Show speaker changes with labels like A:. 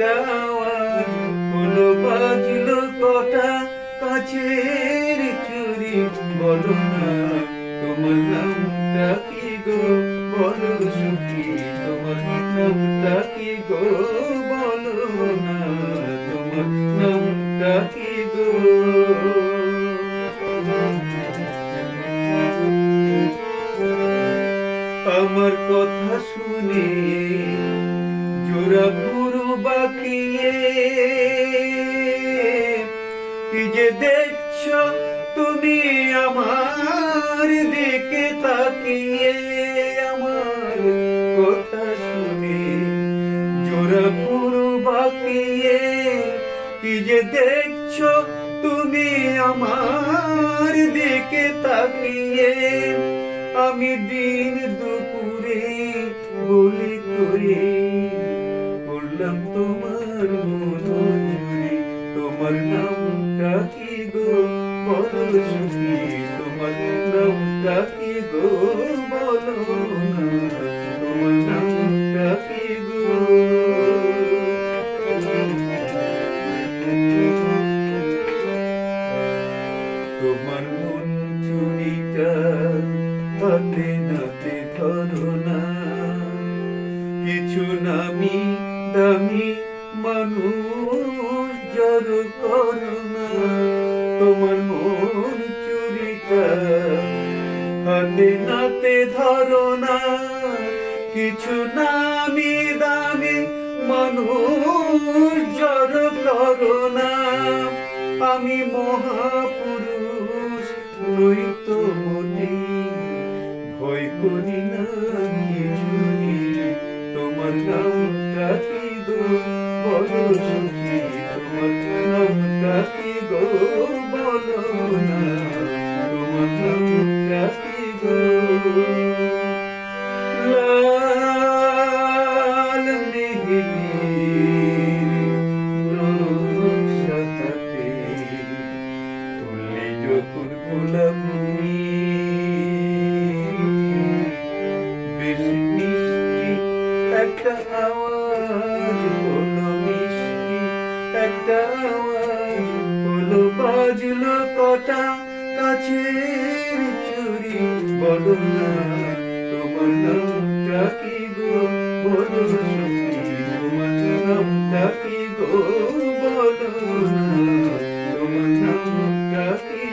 A: একটা আওয়াজ হলো, বাজলো কটা কাছের চুরি। বলো না তোমার নামটা কি গো, বলো সখী তোমার নামটা কি গো, বলো না তোমার নামটা কি গো। আমার কথা শুনে জোড়া পুরো বাকিয়ে, কি যে দেখছো তুমি আমার দিকে তাকিয়ে। আমার কথা শুনে জোড়া পুরো বাকিয়ে, কি যে দেখছো তুমি আমার দিকে তাকিয়ে। আমি দিন দুপুরে বলি করে করলাম তোমার মন চুরি। তোমার নামটা কি গো, বলো সখী তোমার নামটা কি গো, বলো না তোমার নামটা কি গো। তোমার মন চুরিটা হাতে নাতে ধরো না, কিছু নামি দামি মানুষ জড়ো করো না। তোমার মন চুরিটা হাতে নাতে ধরো না, কিছু নামি দামি মানুষ জড়ো করো না। আমি মহাপুরুষ নই তো মোটে, ভয় করি না কিছুই। তোমার নামটা কি গো, বলো সখী তোমার নামটা কি গো, বলো না তোমার নামটা কি গো। লাল মেঘের নকশাতে তুললে যখন গোলাপ একটা আওয়াজ হলো, মিষ্টি একটা আওয়াজ হলো, বাজলো কটা কাছের চুরি। বলো না তোমার নামটা কি গো, বলো সখী তোমার নামটা কি গো, বলো না তোমার নামটা কি